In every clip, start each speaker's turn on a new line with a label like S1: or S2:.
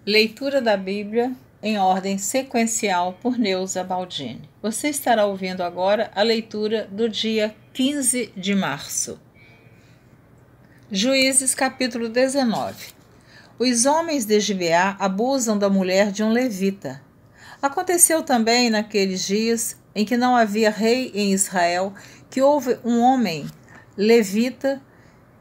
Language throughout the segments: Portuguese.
S1: Leitura da Bíblia em ordem sequencial por Neuza Baldini. Você estará ouvindo agora a leitura do dia 15 de março. Juízes capítulo 19. Os homens de Gibeá abusam da mulher de um levita. Aconteceu também naqueles dias em que não havia rei em Israel, que houve um homem levita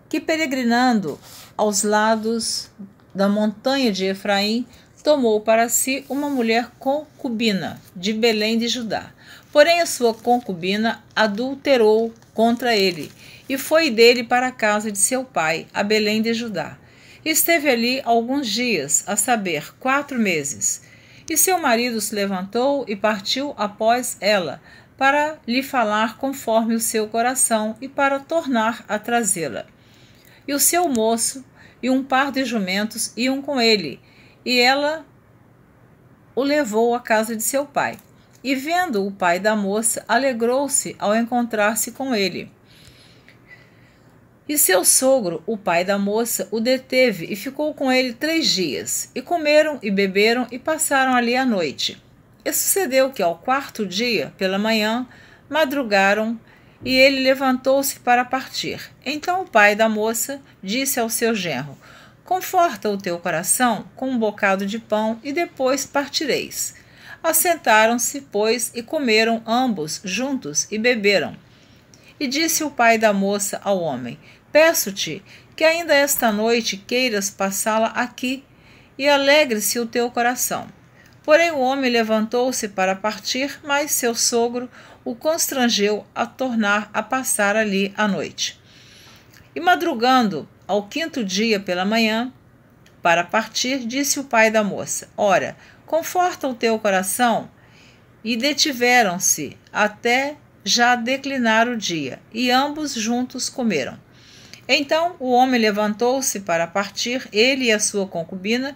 S1: que, peregrinando aos lados da montanha de Efraim, tomou para si uma mulher concubina de Belém de Judá. Porém, a sua concubina adulterou contra ele e foi dele para a casa de seu pai, a Belém de Judá. Esteve ali alguns dias, a saber, 4 meses. E seu marido se levantou e partiu após ela, para lhe falar conforme o seu coração e para tornar a trazê-la. E o seu moço e um par de jumentos iam com ele, e ela o levou à casa de seu pai. E vendo o pai da moça, alegrou-se ao encontrar-se com ele. E seu sogro, o pai da moça, o deteve e ficou com ele 3 dias. E comeram e beberam e passaram ali a noite. E sucedeu que ao 4º dia, pela manhã, madrugaram, e ele levantou-se para partir. Então o pai da moça disse ao seu genro: Conforta o teu coração com um bocado de pão, e depois partireis. Assentaram-se, pois, e comeram ambos juntos e beberam. E disse o pai da moça ao homem: Peço-te que ainda esta noite queiras passá-la aqui, e alegre-se o teu coração. Porém o homem levantou-se para partir, mas seu sogro o constrangeu a tornar a passar ali a noite. E madrugando ao 5º dia pela manhã, para partir, disse o pai da moça: Ora, conforta o teu coração. E detiveram-se até já declinar o dia, e ambos juntos comeram. Então o homem levantou-se para partir, ele e a sua concubina,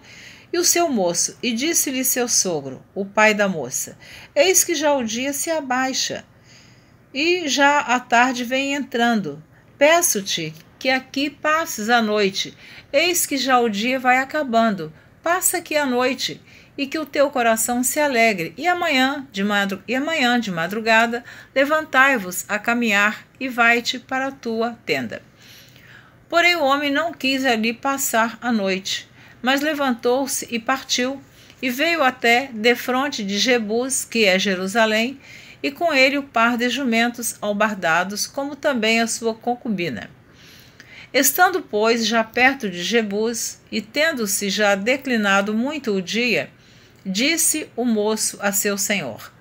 S1: e o seu moço, e disse-lhe seu sogro, o pai da moça: Eis que já o dia se abaixa, e já a tarde vem entrando. Peço-te que aqui passes a noite. Eis que já o dia vai acabando. Passa aqui a noite, e que o teu coração se alegre. E amanhã de madrugada, levantai-vos a caminhar, e vai-te para a tua tenda. Porém o homem não quis ali passar a noite, mas levantou-se e partiu, e veio até defronte de Jebus, que é Jerusalém, e com ele o par de jumentos albardados, como também a sua concubina. Estando, pois, já perto de Jebus, e tendo-se já declinado muito o dia, disse o moço a seu senhor: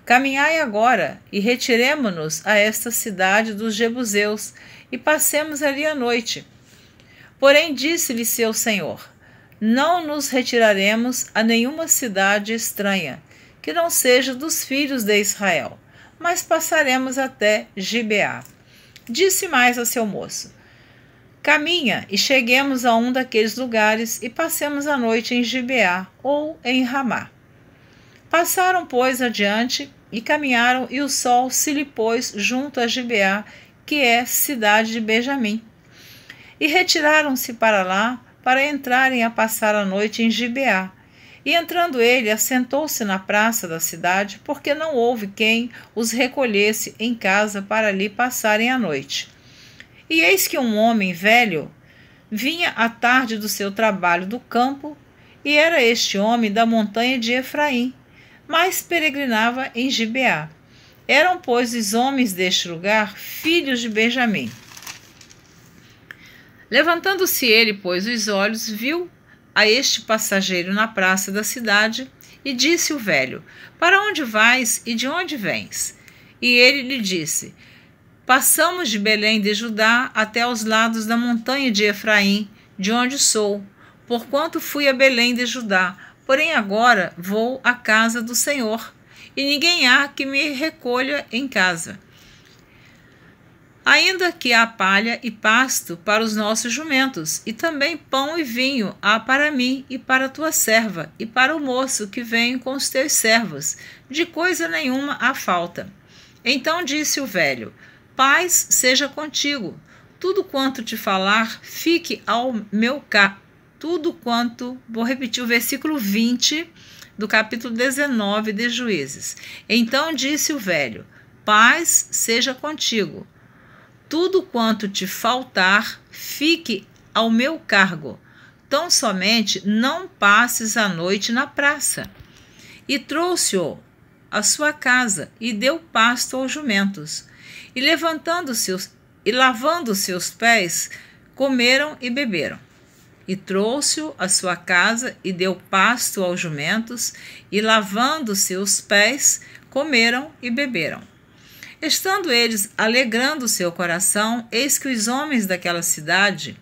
S1: Caminhai agora, e retiremo-nos a esta cidade dos jebuseus, e passemos ali a noite. Porém disse-lhe seu senhor: Não nos retiraremos a nenhuma cidade estranha, que não seja dos filhos de Israel, mas passaremos até Gibeá. Disse mais a seu moço: Caminha e cheguemos a um daqueles lugares e passemos a noite em Gibeá ou em Ramá. Passaram, pois, adiante e caminharam, e o sol se lhe pôs junto a Gibeá, que é cidade de Benjamim. E retiraram-se para lá, para entrarem a passar a noite em Gibeá. E entrando ele, assentou-se na praça da cidade, porque não houve quem os recolhesse em casa para ali passarem a noite. E eis que um homem velho vinha à tarde do seu trabalho do campo, e era este homem da montanha de Efraim, mas peregrinava em Gibeá. Eram, pois, os homens deste lugar filhos de Benjamim. Levantando-se ele, pois, os olhos, viu a este passageiro na praça da cidade, e disse o velho: Para onde vais e de onde vens? E ele lhe disse: Passamos de Belém de Judá até aos lados da montanha de Efraim, de onde sou, porquanto fui a Belém de Judá, porém agora vou à casa do Senhor, e ninguém há que me recolha em casa. Ainda que há palha e pasto para os nossos jumentos, e também pão e vinho há para mim e para tua serva, e para o moço que vem com os teus servos, de coisa nenhuma há falta. Então disse o velho: Paz seja contigo, tudo quanto te falar, fique ao meu tudo quanto... Vou repetir o versículo 20 do capítulo 19 de Juízes. Então disse o velho: paz seja contigo. Tudo quanto te faltar, fique ao meu cargo. Tão somente não passes a noite na praça. E trouxe-o à sua casa e deu pasto aos jumentos. E lavando seus pés, comeram e beberam. E trouxe-o à sua casa e deu pasto aos jumentos, e lavando seus pés, comeram e beberam. Estando eles alegrando seu coração, eis que os homens daquela cidade,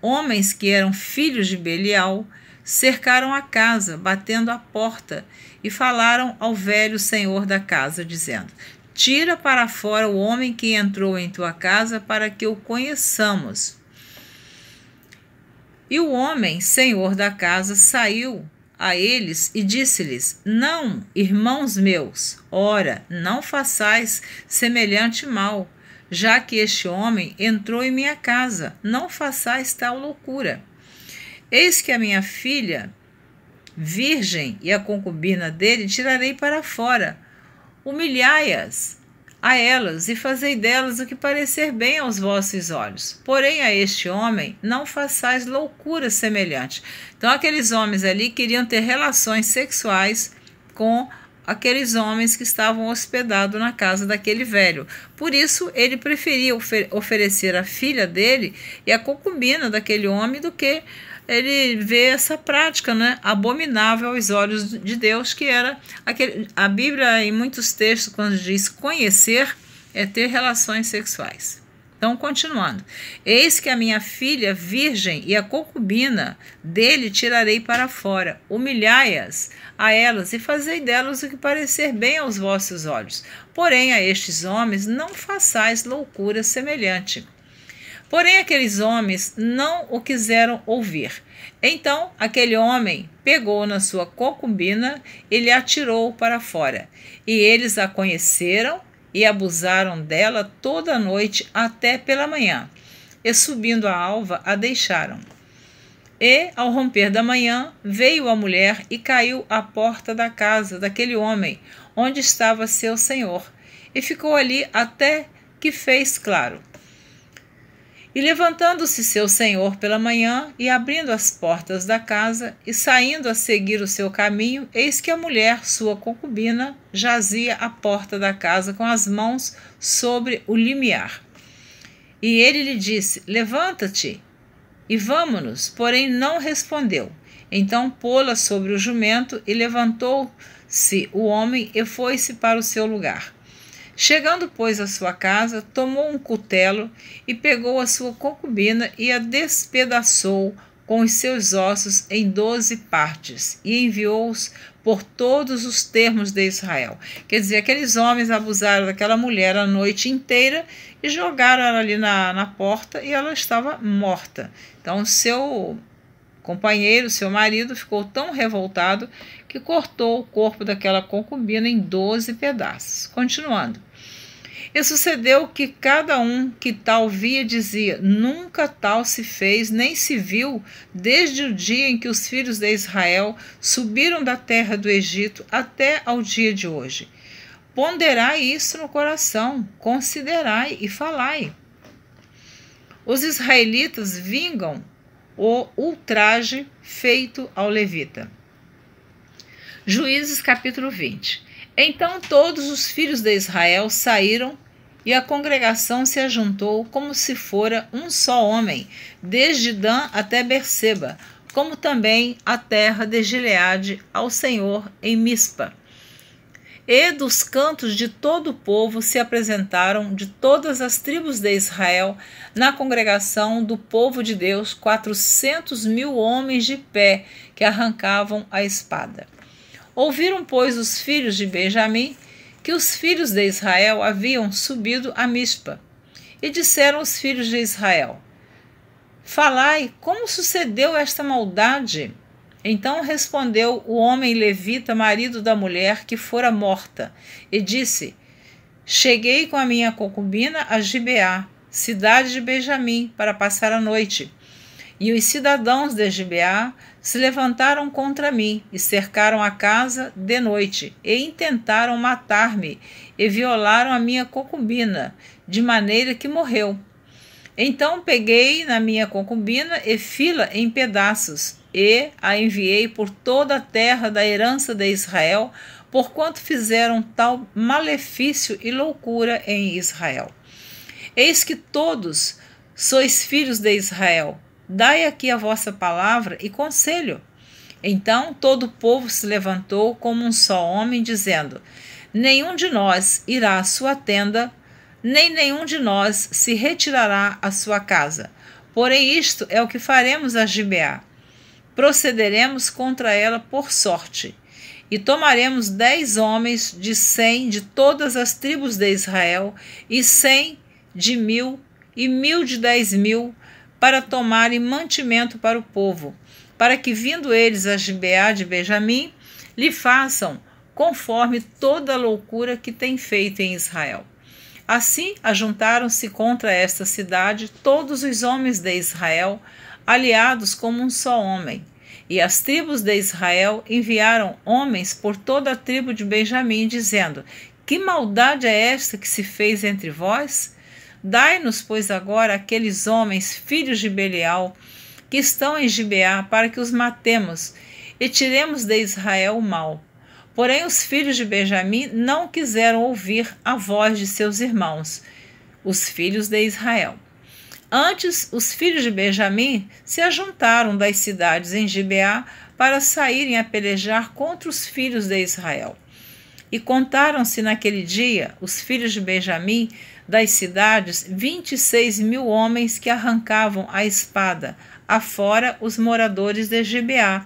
S1: homens que eram filhos de Belial, cercaram a casa, batendo à porta, e falaram ao velho senhor da casa, dizendo: tira para fora o homem que entrou em tua casa, para que o conheçamos. E o homem, senhor da casa, saiu a eles e disse-lhes: não, irmãos meus, ora, não façais semelhante mal, já que este homem entrou em minha casa, não façais tal loucura. Eis que a minha filha virgem e a concubina dele tirarei para fora. Humilhai-as a elas e fazei delas o que parecer bem aos vossos olhos. Porém, a este homem não façais loucura semelhante. Então, aqueles homens ali queriam ter relações sexuais com aqueles homens que estavam hospedados na casa daquele velho. Por isso, ele preferia oferecer a filha dele e a concubina daquele homem do que ele vê essa prática, né, abominável aos olhos de Deus, que era a Bíblia, em muitos textos, quando diz conhecer, é ter relações sexuais. Então, continuando. Eis que a minha filha virgem e a concubina dele tirarei para fora. Humilhai-as a elas e fazei delas o que parecer bem aos vossos olhos. Porém, a estes homens não façais loucura semelhante. Porém, aqueles homens não o quiseram ouvir. Então, aquele homem pegou na sua concubina e lhe atirou para fora. E eles a conheceram e abusaram dela toda a noite até pela manhã. E subindo a alva, a deixaram. E, ao romper da manhã, veio a mulher e caiu à porta da casa daquele homem, onde estava seu senhor, e ficou ali até que fez claro. E levantando-se seu senhor pela manhã, e abrindo as portas da casa, e saindo a seguir o seu caminho, eis que a mulher, sua concubina, jazia à porta da casa com as mãos sobre o limiar. E ele lhe disse: levanta-te e vamo-nos. Porém não respondeu. Então pô-la sobre o jumento, e levantou-se o homem e foi-se para o seu lugar. Chegando, pois, à sua casa, tomou um cutelo e pegou a sua concubina e a despedaçou com os seus ossos em 12 partes e enviou-os por todos os termos de Israel. Quer dizer, aqueles homens abusaram daquela mulher a noite inteira e jogaram ela ali na porta e ela estava morta. Então, seu companheiro, seu marido, ficou tão revoltado que cortou o corpo daquela concubina em 12 pedaços. Continuando. E sucedeu que cada um que tal via dizia: nunca tal se fez, nem se viu, desde o dia em que os filhos de Israel subiram da terra do Egito até ao dia de hoje. Ponderai isso no coração, considerai e falai. Os israelitas vingam o ultraje feito ao levita. Juízes capítulo 20. Então todos os filhos de Israel saíram, e a congregação se ajuntou como se fora um só homem, desde Dan até Berseba, como também a terra de Gileade, ao Senhor em Mispa. E dos cantos de todo o povo se apresentaram de todas as tribos de Israel na congregação do povo de Deus 400.000 homens de pé que arrancavam a espada. Ouviram, pois, os filhos de Benjamim que os filhos de Israel haviam subido a Mispa. E disseram os filhos de Israel: falai, como sucedeu esta maldade? Então respondeu o homem levita, marido da mulher que fora morta, e disse: cheguei com a minha concubina a Gibeá, cidade de Benjamim, para passar a noite. E os cidadãos de Gibeá se levantaram contra mim e cercaram a casa de noite e intentaram matar-me e violaram a minha concubina, de maneira que morreu. Então peguei na minha concubina e fi-la em pedaços e a enviei por toda a terra da herança de Israel, porquanto fizeram tal malefício e loucura em Israel. Eis que todos sois filhos de Israel. Dai aqui a vossa palavra e conselho. Então todo o povo se levantou como um só homem, dizendo: nenhum de nós irá à sua tenda, nem nenhum de nós se retirará à sua casa. Porém isto é o que faremos a Gibeá. Procederemos contra ela por sorte, e tomaremos 10 homens de 100 de todas as tribos de Israel, e 100 de 1000, e 1000 de 10.000, para tomarem mantimento para o povo, para que, vindo eles a Gibeá de Benjamim, lhe façam conforme toda a loucura que tem feito em Israel. Assim ajuntaram-se contra esta cidade todos os homens de Israel, aliados como um só homem. E as tribos de Israel enviaram homens por toda a tribo de Benjamim, dizendo: que maldade é esta que se fez entre vós? Dai-nos, pois, agora aqueles homens, filhos de Belial, que estão em Gibeá, para que os matemos e tiremos de Israel o mal. Porém os filhos de Benjamim não quiseram ouvir a voz de seus irmãos, os filhos de Israel. Antes, os filhos de Benjamim se ajuntaram das cidades em Gibeá para saírem a pelejar contra os filhos de Israel. E contaram-se naquele dia, os filhos de Benjamim, das cidades, 26.000 homens que arrancavam a espada, afora os moradores de Gibeá,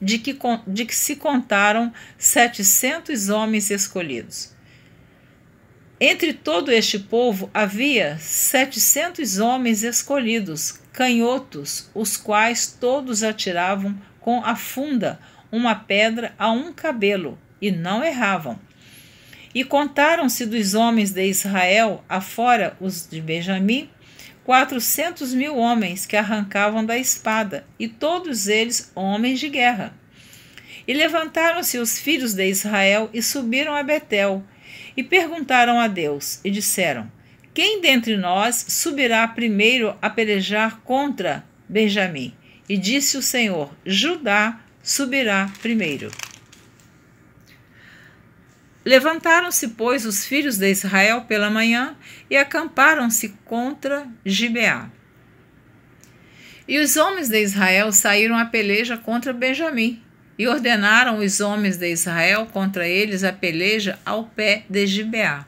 S1: de que se contaram 700 homens escolhidos. Entre todo este povo havia 700 homens escolhidos, canhotos, os quais todos atiravam com a funda uma pedra a um cabelo, e não erravam. E contaram-se dos homens de Israel, afora os de Benjamim, 400.000 homens que arrancavam da espada, e todos eles homens de guerra. E levantaram-se os filhos de Israel e subiram a Betel, e perguntaram a Deus, e disseram: quem dentre nós subirá primeiro a pelejar contra Benjamim? E disse o Senhor: Judá subirá primeiro. Levantaram-se, pois, os filhos de Israel pela manhã e acamparam-se contra Gibeá. E os homens de Israel saíram a peleja contra Benjamim, e ordenaram os homens de Israel contra eles a peleja ao pé de Gibeá.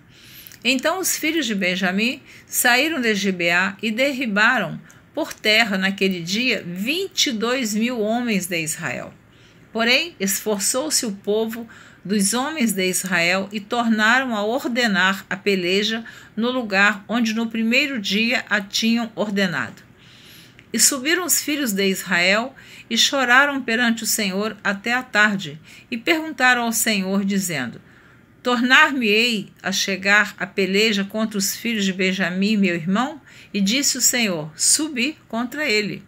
S1: Então os filhos de Benjamim saíram de Gibeá e derribaram por terra naquele dia 22.000 homens de Israel. Porém, esforçou-se o povo dos homens de Israel e tornaram a ordenar a peleja no lugar onde no primeiro dia a tinham ordenado. E subiram os filhos de Israel e choraram perante o Senhor até a tarde, e perguntaram ao Senhor, dizendo: tornar-me-ei a chegar a peleja contra os filhos de Benjamim, meu irmão? E disse o Senhor: subi contra ele.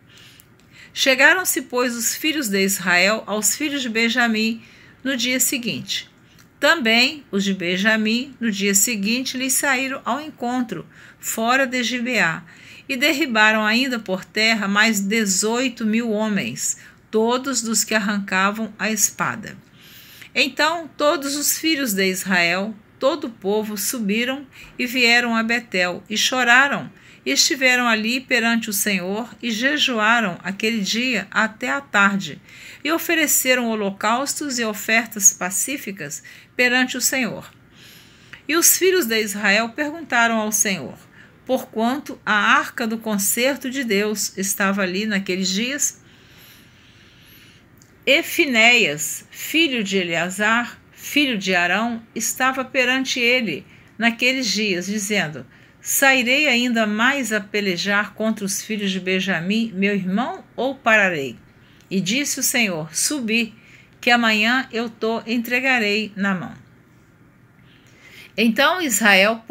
S1: Chegaram-se, pois, os filhos de Israel aos filhos de Benjamim no dia seguinte. Também os de Benjamim, no dia seguinte, lhes saíram ao encontro, fora de Gibeá, e derribaram ainda por terra mais 18.000 homens, todos dos que arrancavam a espada. Então todos os filhos de Israel, todo o povo, subiram e vieram a Betel, e choraram, e estiveram ali perante o Senhor, e jejuaram aquele dia até a tarde, e ofereceram holocaustos e ofertas pacíficas perante o Senhor. E os filhos de Israel perguntaram ao Senhor, porquanto a arca do concerto de Deus estava ali naqueles dias. E Finéias, filho de Eleazar, filho de Arão, estava perante ele naqueles dias, dizendo: sairei ainda mais a pelejar contra os filhos de Benjamim, meu irmão, ou pararei? E disse o Senhor: subi, que amanhã eu te entregarei na mão. Então Israel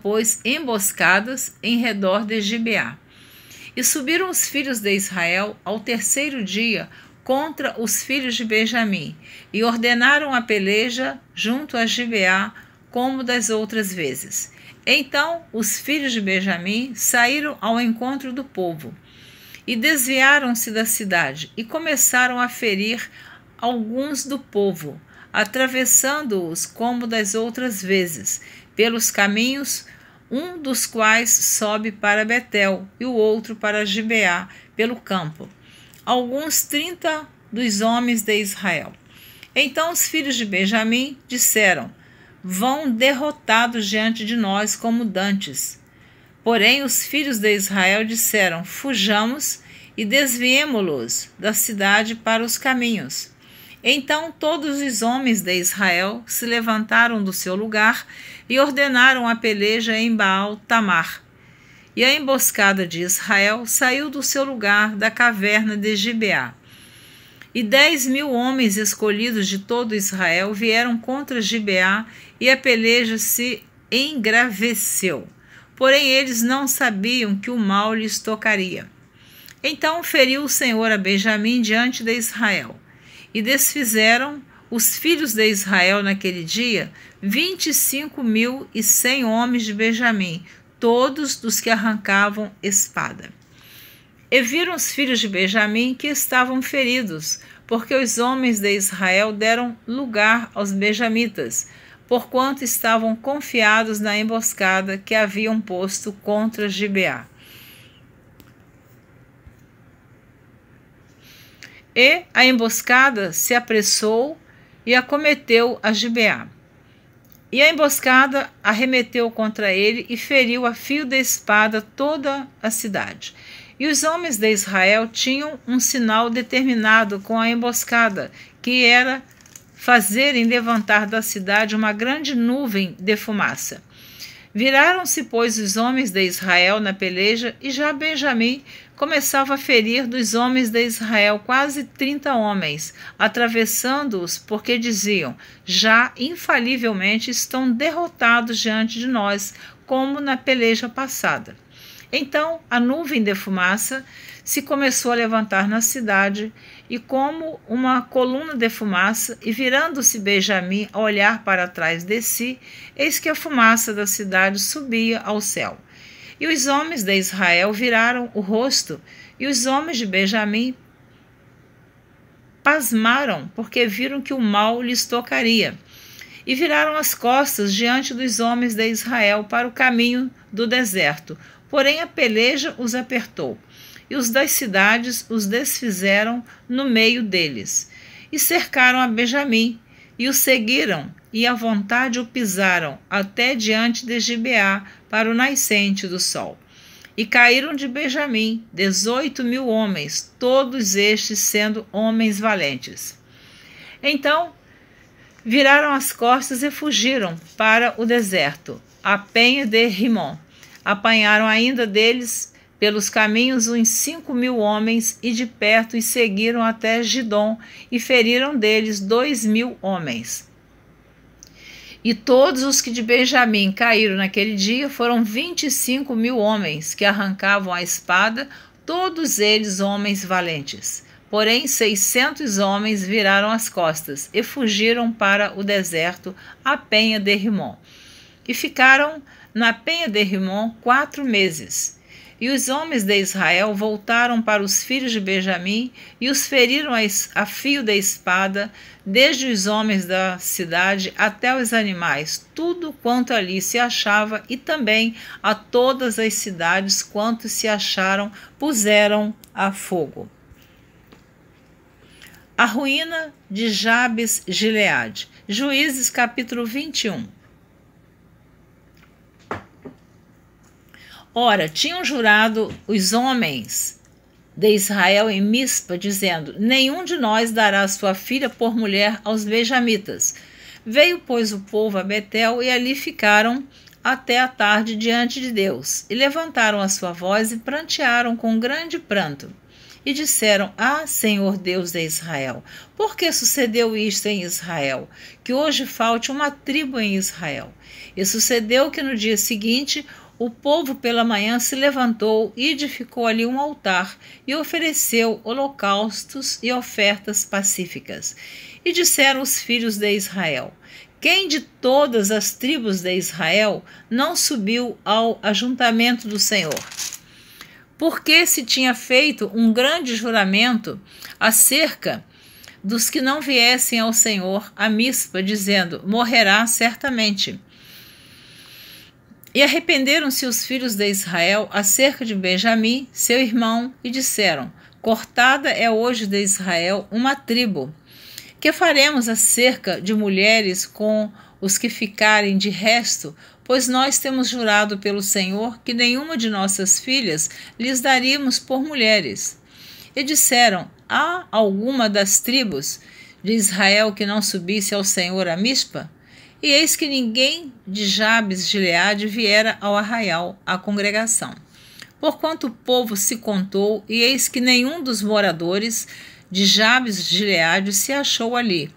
S1: pôs emboscadas em redor de Gibeá. E subiram os filhos de Israel ao terceiro dia contra os filhos de Benjamim, e ordenaram a peleja junto a Gibeá, como das outras vezes. Então os filhos de Benjamim saíram ao encontro do povo, e desviaram-se da cidade, e começaram a ferir alguns do povo, atravessando-os como das outras vezes, pelos caminhos, um dos quais sobe para Betel e o outro para Gibeá, pelo campo. Alguns 30 dos homens de Israel. Então os filhos de Benjamim disseram: vão derrotados diante de nós como dantes. Porém os filhos de Israel disseram: fujamos e desviemo-los da cidade para os caminhos. Então todos os homens de Israel se levantaram do seu lugar e ordenaram a peleja em Baal-Tamar. E a emboscada de Israel saiu do seu lugar da caverna de Gibeá. E 10.000 homens escolhidos de todo Israel vieram contra Gibeá, e a peleja se engraveceu. Porém eles não sabiam que o mal lhes tocaria. Então feriu o Senhor a Benjamim diante de Israel. E desfizeram os filhos de Israel naquele dia 25.100 homens de Benjamim, todos dos que arrancavam espada. E viram os filhos de Benjamim que estavam feridos, porque os homens de Israel deram lugar aos benjamitas, porquanto estavam confiados na emboscada que haviam posto contra Gibeá. E a emboscada se apressou e acometeu a Gibeá. E a emboscada arremeteu contra ele e feriu a fio de espada toda a cidade. E os homens de Israel tinham um sinal determinado com a emboscada, que era fazerem levantar da cidade uma grande nuvem de fumaça. Viraram-se, pois, os homens de Israel na peleja, e já Benjamim começava a ferir dos homens de Israel quase 30 homens, atravessando-os, porque diziam: já infalivelmente estão derrotados diante de nós, como na peleja passada. Então a nuvem de fumaça se começou a levantar na cidade, e como uma coluna de fumaça, e virando-se Benjamim a olhar para trás de si, eis que a fumaça da cidade subia ao céu. E os homens de Israel viraram o rosto, e os homens de Benjamim pasmaram, porque viram que o mal lhes tocaria. E viraram as costas diante dos homens de Israel para o caminho do deserto. Porém a peleja os apertou, e os das cidades os desfizeram no meio deles. E cercaram a Benjamim, e o seguiram, e à vontade o pisaram, até diante de Gibeá, para o nascente do sol. E caíram de Benjamim 18.000 homens, todos estes sendo homens valentes. Então viraram as costas e fugiram para o deserto, a penha de Rimon. Apanharam ainda deles pelos caminhos uns 5.000 homens, e de perto os seguiram até Gidom, e feriram deles 2.000 homens. E todos os que de Benjamim caíram naquele dia foram 25.000 homens, que arrancavam a espada, todos eles homens valentes. Porém 600 homens viraram as costas, e fugiram para o deserto, a penha de Rimon. E ficaram na penha de Rimon 4 meses. E os homens de Israel voltaram para os filhos de Benjamim, e os feriram a fio da espada, desde os homens da cidade até os animais, tudo quanto ali se achava, e também a todas as cidades quanto se acharam, puseram a fogo. A ruína de Jabes-Gileade. Juízes capítulo 21. Ora, tinham jurado os homens de Israel em Mispa, dizendo: nenhum de nós dará sua filha por mulher aos benjamitas. Veio, pois, o povo a Betel, e ali ficaram até a tarde diante de Deus. E levantaram a sua voz e prantearam com grande pranto. E disseram: ah, Senhor Deus de Israel, por que sucedeu isto em Israel? Que hoje falte uma tribo em Israel. E sucedeu que no dia seguinte o povo pela manhã se levantou e edificou ali um altar e ofereceu holocaustos e ofertas pacíficas. E disseram os filhos de Israel: quem de todas as tribos de Israel não subiu ao ajuntamento do Senhor? Porque se tinha feito um grande juramento acerca dos que não viessem ao Senhor a Mispa, dizendo: morrerá certamente. E arrependeram-se os filhos de Israel acerca de Benjamim, seu irmão, e disseram: cortada é hoje de Israel uma tribo. Que faremos acerca de mulheres com os que ficarem de resto? Pois nós temos jurado pelo Senhor que nenhuma de nossas filhas lhes daríamos por mulheres. E disseram: há alguma das tribos de Israel que não subisse ao Senhor a Mispa? E eis que ninguém de Jabes de Gileade viera ao arraial, à congregação. Porquanto o povo se contou, e eis que nenhum dos moradores de Jabes de Gileade se achou ali.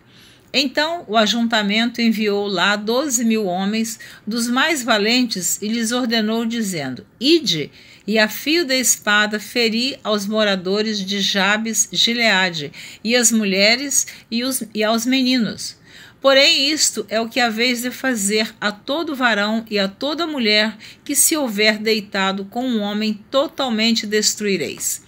S1: Então o ajuntamento enviou lá 12.000 homens dos mais valentes e lhes ordenou, dizendo: ide, e a fio da espada feri aos moradores de Jabes de Gileade, e as mulheres e aos meninos. Porém isto é o que haveis de fazer a todo varão e a toda mulher que se houver deitado com um homem, totalmente destruireis.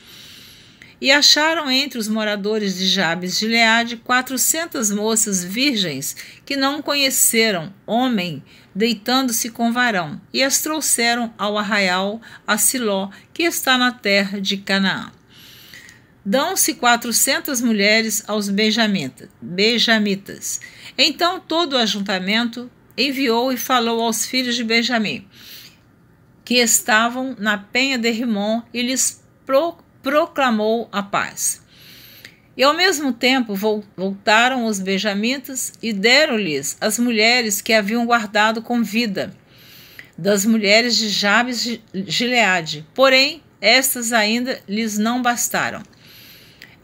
S1: E acharam entre os moradores de Jabes de Gileade 400 moças virgens que não conheceram homem deitando-se com varão, e as trouxeram ao arraial a Siló, que está na terra de Canaã. Dão-se 400 mulheres aos benjamitas. Então todo o ajuntamento enviou e falou aos filhos de Benjamim, que estavam na penha de Rimom, e lhes proclamou a paz. E ao mesmo tempo voltaram os benjamitas e deram-lhes as mulheres que haviam guardado com vida, das mulheres de Jabes de Gileade, porém estas ainda lhes não bastaram.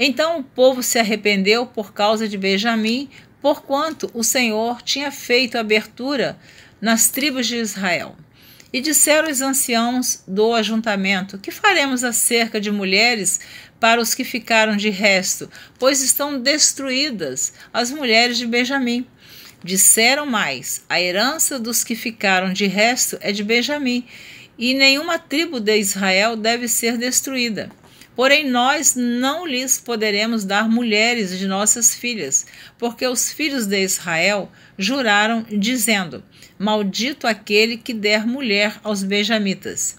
S1: Então o povo se arrependeu por causa de Benjamim, porquanto o Senhor tinha feito abertura nas tribos de Israel. E disseram os anciãos do ajuntamento: que faremos acerca de mulheres para os que ficaram de resto, pois estão destruídas as mulheres de Benjamim. Disseram mais: a herança dos que ficaram de resto é de Benjamim, e nenhuma tribo de Israel deve ser destruída. Porém nós não lhes poderemos dar mulheres de nossas filhas, porque os filhos de Israel juraram, dizendo: maldito aquele que der mulher aos benjamitas.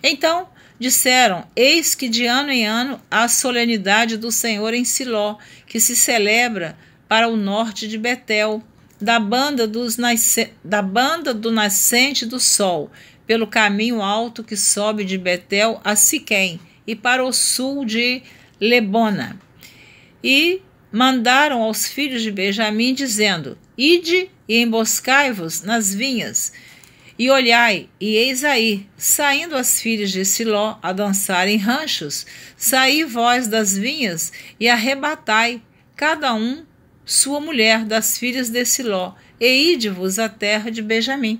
S1: Então disseram: eis que de ano em ano há a solenidade do Senhor em Siló, que se celebra para o norte de Betel, da banda do nascente do sol, pelo caminho alto que sobe de Betel a Siquém, e para o sul de Lebona. E mandaram aos filhos de Benjamim, dizendo: ide e emboscai-vos nas vinhas, e olhai, e eis aí, saindo as filhas de Siló a dançar em ranchos, saí vós das vinhas e arrebatai, cada um sua mulher das filhas de Siló, e ide-vos à terra de Benjamim.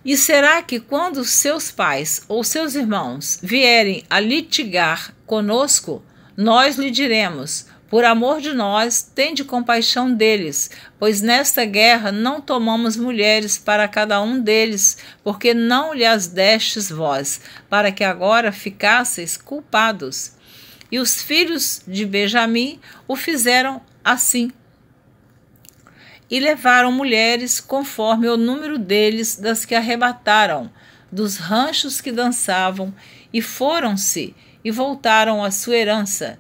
S1: E será que quando seus pais ou seus irmãos vierem a litigar conosco, nós lhe diremos: por amor de nós, tende compaixão deles, pois nesta guerra não tomamos mulheres para cada um deles, porque não lhes destes vós, para que agora ficasseis culpados. E os filhos de Benjamim o fizeram assim. E levaram mulheres conforme o número deles das que arrebataram, dos ranchos que dançavam, e foram-se e voltaram à sua herança,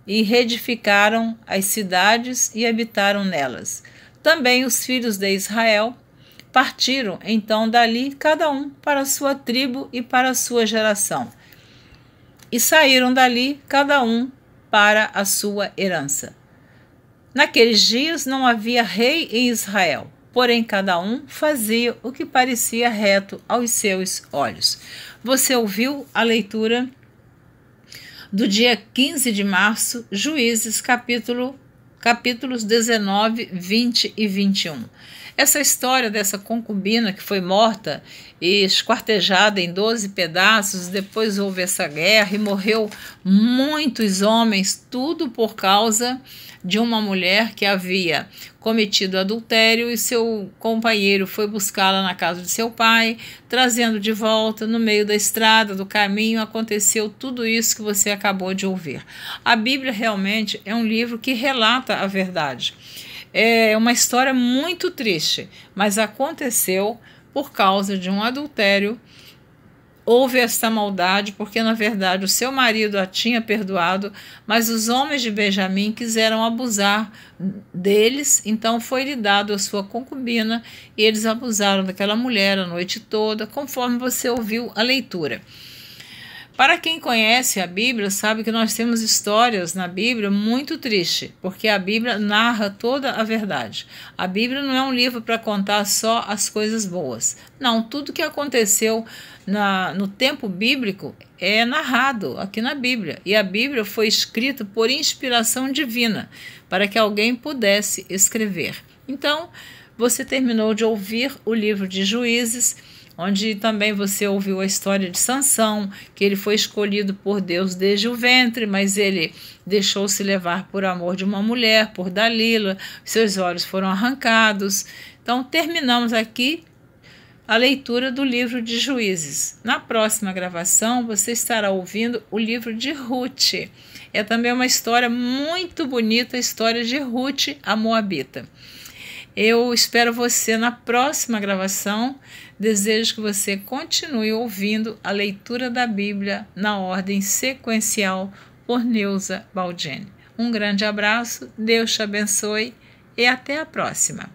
S1: e reedificaram as cidades e habitaram nelas. Também os filhos de Israel partiram então dali, cada um para a sua tribo e para a sua geração. E saíram dali, cada um para a sua herança. Naqueles dias não havia rei em Israel, porém cada um fazia o que parecia reto aos seus olhos. Você ouviu a leitura do dia 15 de março, Juízes, capítulos 19, 20 e 21. Essa história dessa concubina que foi morta e esquartejada em 12 pedaços, depois houve essa guerra e morreu muitos homens, tudo por causa de uma mulher que havia cometido adultério e seu companheiro foi buscá-la na casa de seu pai, trazendo de volta no meio da estrada, do caminho, aconteceu tudo isso que você acabou de ouvir. A Bíblia realmente é um livro que relata a verdade. É uma história muito triste, mas aconteceu por causa de um adultério. Houve esta maldade porque, na verdade, o seu marido a tinha perdoado, mas os homens de Benjamim quiseram abusar deles, então foi-lhe dado a sua concubina e eles abusaram daquela mulher a noite toda, conforme você ouviu a leitura. Para quem conhece a Bíblia, sabe que nós temos histórias na Bíblia muito tristes, porque a Bíblia narra toda a verdade. A Bíblia não é um livro para contar só as coisas boas. Não, tudo que aconteceu no tempo bíblico é narrado aqui na Bíblia. E a Bíblia foi escrita por inspiração divina, para que alguém pudesse escrever. Então, você terminou de ouvir o livro de Juízes, onde também você ouviu a história de Sansão, que ele foi escolhido por Deus desde o ventre, mas ele deixou-se levar por amor de uma mulher, por Dalila, seus olhos foram arrancados. Então, terminamos aqui a leitura do livro de Juízes. Na próxima gravação, você estará ouvindo o livro de Ruth. É também uma história muito bonita, a história de Ruth, a Moabita. Eu espero você na próxima gravação. Desejo que você continue ouvindo a leitura da Bíblia na ordem sequencial por Neuza Baldini. Um grande abraço, Deus te abençoe e até a próxima.